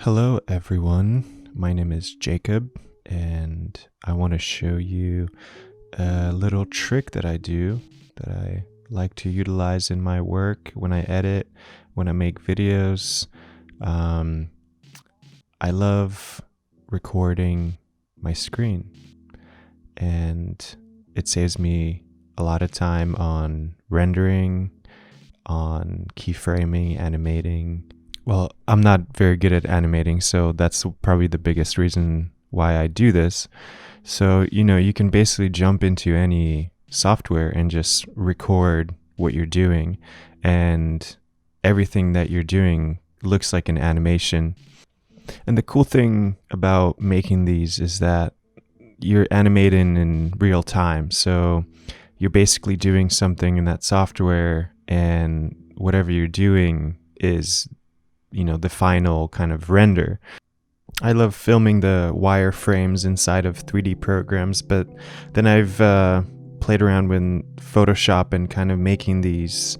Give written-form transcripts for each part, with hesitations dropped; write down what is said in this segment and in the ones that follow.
Hello everyone, my name is Jacob and I want to show you a little trick that I do that I like to utilize in my work when I edit, when I make videos. I love recording my screen and it saves me a lot of time on rendering, on keyframing, animating. Well, I'm not very good at animating, so that's probably the biggest reason why I do this. So, you can basically jump into any software and just record what you're doing, and everything that you're doing looks like an animation. And the cool thing about making these is that you're animating in real time. So you're basically doing something in that software, and whatever you're doing is the final kind of render. I love filming the wireframes inside of 3D programs, but then I've played around with Photoshop and kind of making these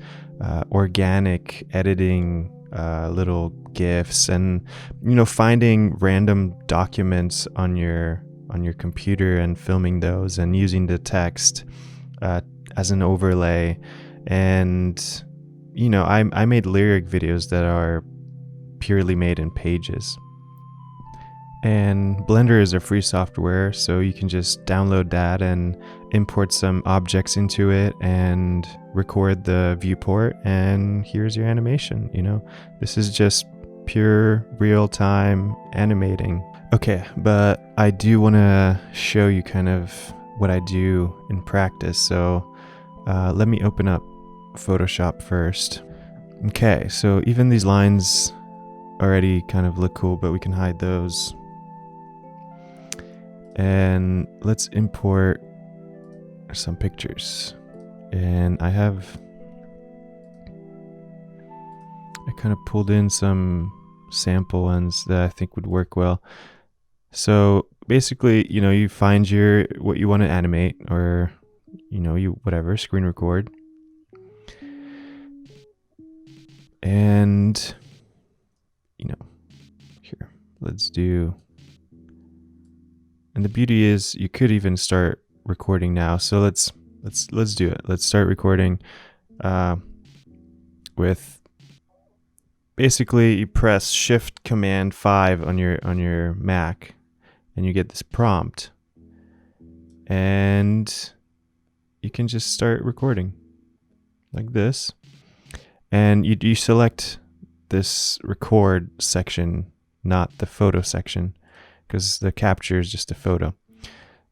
organic editing little GIFs, and finding random documents on your computer and filming those and using the text as an overlay. And I made lyric videos that are purely made in Pages. And Blender is a free software, so you can just download that and import some objects into it and record the viewport, and here's your animation. This is just pure real-time animating. Okay, but I do want to show you kind of what I do in practice, so let me open up Photoshop first. Okay, so even these lines already kind of look cool, but we can hide those. And let's import some pictures. And I kind of pulled in some sample ones that I think would work well. So basically, you find what you want to animate, or whatever, screen record. And here, let's do. And the beauty is you could even start recording now. So let's do it. Let's start recording with basically you press Shift Command 5 on your Mac, and you get this prompt, and you can just start recording like this. And you select this record section, not the photo section, because the capture is just a photo.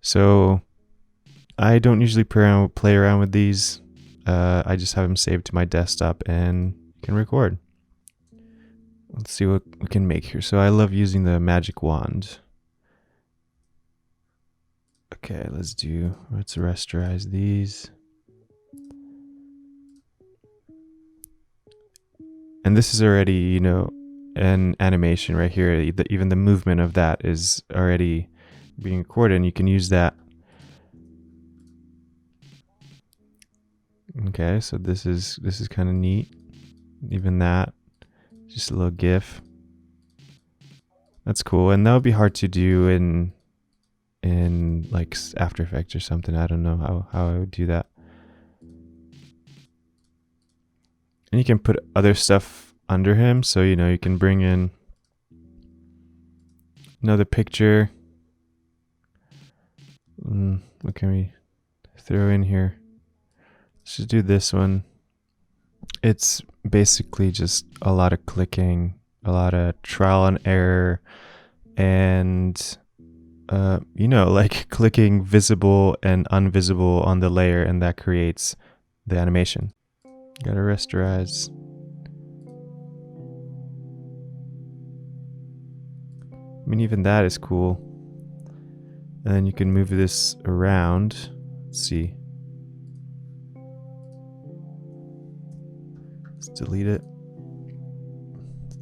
So I don't usually play around with these. I just have them saved to my desktop and you can record. Let's see what we can make here. So I love using the magic wand. Okay, let's rasterize these. And this is already, an animation right here. Even the movement of that is already being recorded, and you can use that. Okay, so this is kind of neat. Even that, just a little GIF. That's cool, and that would be hard to do in like After Effects or something. I don't know how I would do that. And you can put other stuff under him, so you can bring in another picture. What can we throw in here? Let's just do this one. It's basically just a lot of clicking, a lot of trial and error, and like clicking visible and invisible on the layer, and that creates the animation. Gotta rasterize. I mean, even that is cool. And then you can move this around. Let's see. Let's delete it.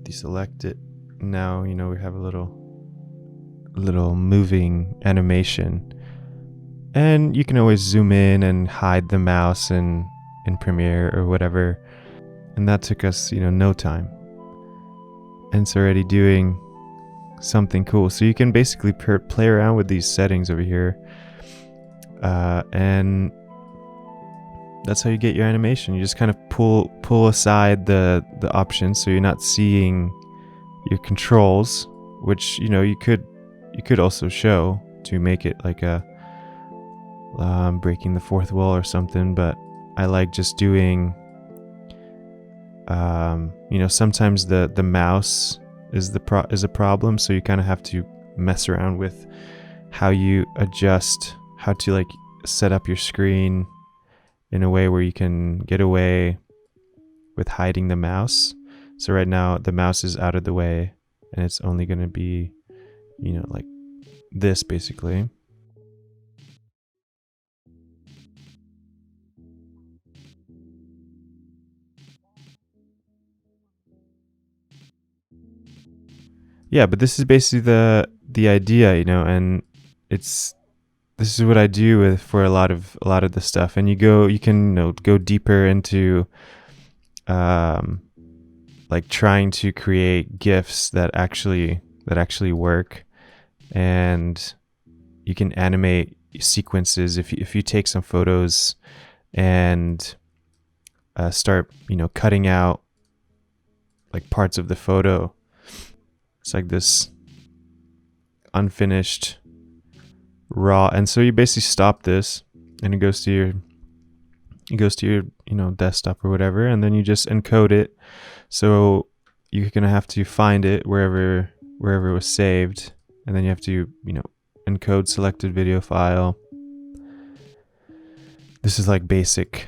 Deselect it. Now, we have a little moving animation. And you can always zoom in and hide the mouse in Premiere or whatever. And that took us, no time. And it's already doing something cool. So you can basically play around with these settings over here, and that's how you get your animation. You just kind of pull aside the options, so you're not seeing your controls, which you could also show to make it like a breaking the fourth wall or something. But I like just doing sometimes the mouse is a problem, so you kind of have to mess around with how you adjust, how to like set up your screen in a way where you can get away with hiding the mouse. So right now the mouse is out of the way, and it's only going to be like this basically. Yeah, but this is basically the idea, and this is what I do for a lot of the stuff. And you can go deeper into like trying to create GIFs that actually work, and you can animate sequences if you take some photos and start cutting out like parts of the photo. It's like this unfinished raw, and so you basically stop this, and it goes to your desktop or whatever, and then you just encode it. So you're gonna have to find it wherever it was saved, and then you have to encode selected video file. This is like basic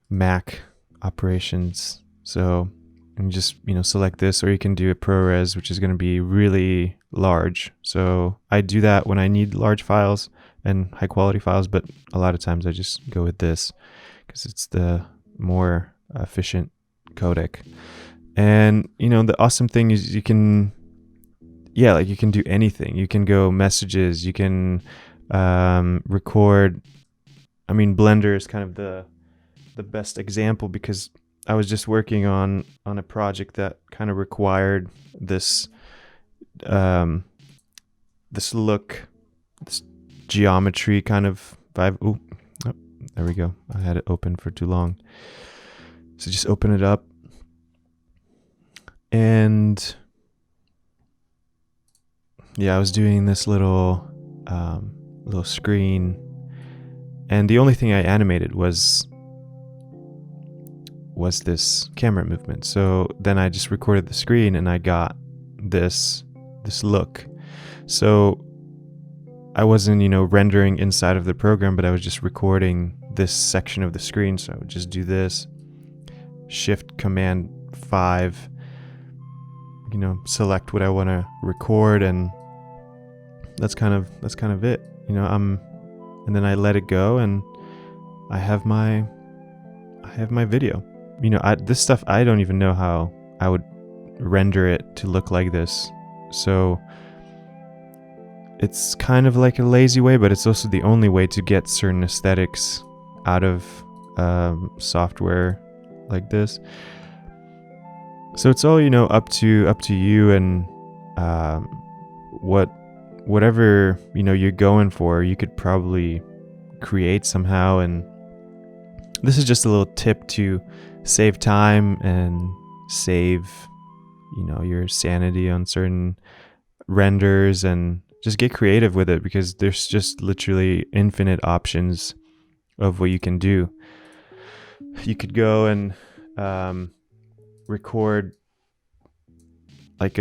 Mac operations. So you just select this, or you can do a ProRes, which is going to be really large. So I do that when I need large files and high quality files, but a lot of times I just go with this because it's the more efficient codec. And the awesome thing is you can do anything. You can go messages, you can record. I mean, Blender is kind of the best example, because I was just working on a project that kind of required this this look, this geometry kind of vibe. Oh, there we go. I had it open for too long. So just open it up, and yeah, I was doing this little screen, and the only thing I animated was this camera movement. So then I just recorded the screen, and I got this look. So I wasn't rendering inside of the program, but I was just recording this section of the screen. So I would just do this, Shift Command 5, select what I want to record, and that's kind of it. And then I let it go, and I have my video. This stuff, I don't even know how I would render it to look like this. So it's kind of like a lazy way, but it's also the only way to get certain aesthetics out of software like this. So it's all up to you, and whatever you're going for, you could probably create somehow. And this is just a little tip to save time and save your sanity on certain renders, and just get creative with it, because there's just literally infinite options of what you can do. You could go and record like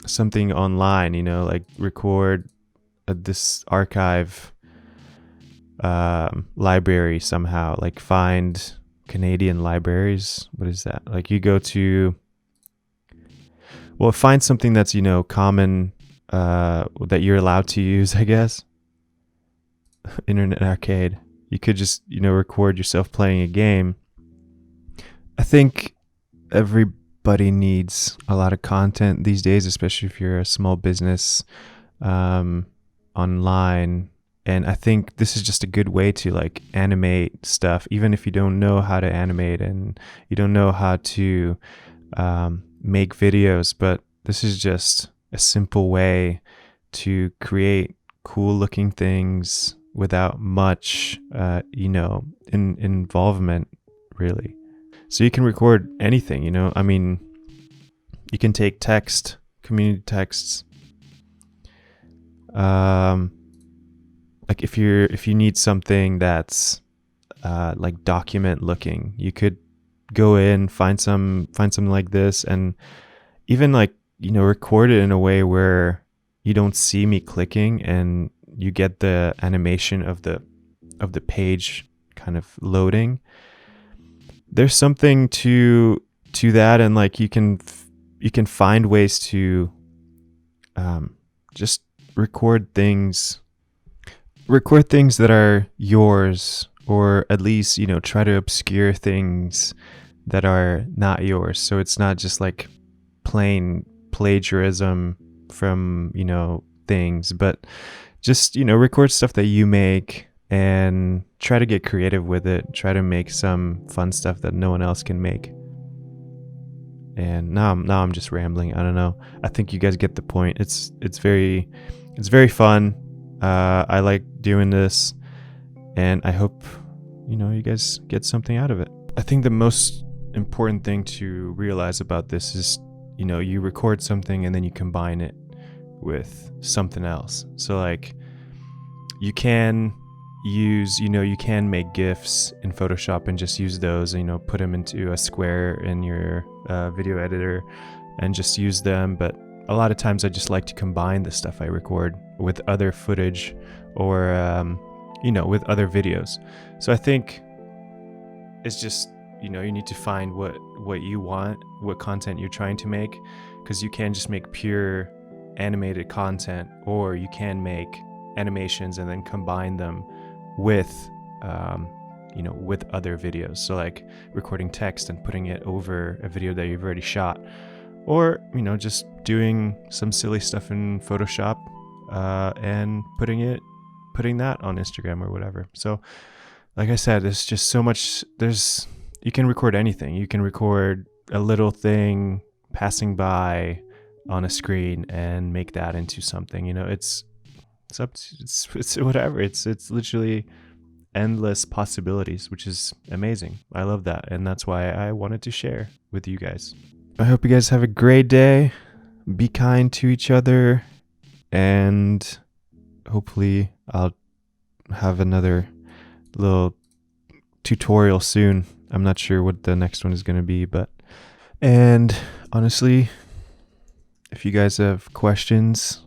something online, like record this archive library somehow, like find Canadian libraries. What is that? Like you go to, find something that's common, that you're allowed to use, I guess. Internet Arcade. You could just record yourself playing a game. I think everybody needs a lot of content these days, especially if you're a small business online. And I think this is just a good way to like animate stuff, even if you don't know how to animate and you don't know how to make videos. But this is just a simple way to create cool looking things without much, involvement, really. So you can record anything, I mean, you can take text, community texts. Like if you need something that's like document looking, you could go in, find something like this, and even like, record it in a way where you don't see me clicking and you get the animation of the page kind of loading. There's something to that, and like you can find ways to just record things that are yours, or at least, try to obscure things that are not yours, so it's not just like plain plagiarism from, things, but just, record stuff that you make and try to get creative with it. Try to make some fun stuff that no one else can make. And now I'm just rambling. I don't know. I think you guys get the point. It's very fun. I like doing this, and I hope, you guys get something out of it. I think the most important thing to realize about this is, you record something and then you combine it with something else. So like you can use, you can make GIFs in Photoshop and just use those, put them into a square in your video editor and just use them. But a lot of times I just like to combine the stuff I record with other footage, or, with other videos. So I think it's just, you need to find what you want, what content you're trying to make, because you can just make pure animated content, or you can make animations and then combine them with with other videos. So like recording text and putting it over a video that you've already shot, or just doing some silly stuff in Photoshop and putting that on Instagram or whatever. So like I said, there's just so much. You can record anything. You can record a little thing passing by on a screen and make that into something. It's up to, it's whatever. It's literally endless possibilities, which is amazing. I love that, and that's why I wanted to share with you guys. I hope you guys have a great day. Be kind to each other, and hopefully I'll have another little tutorial soon. I'm not sure what the next one is going to be, and honestly, if you guys have questions,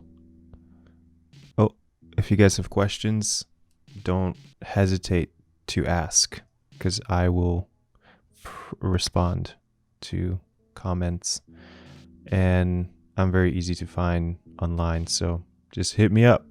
don't hesitate to ask, because I will respond to comments, and I'm very easy to find online, so just hit me up.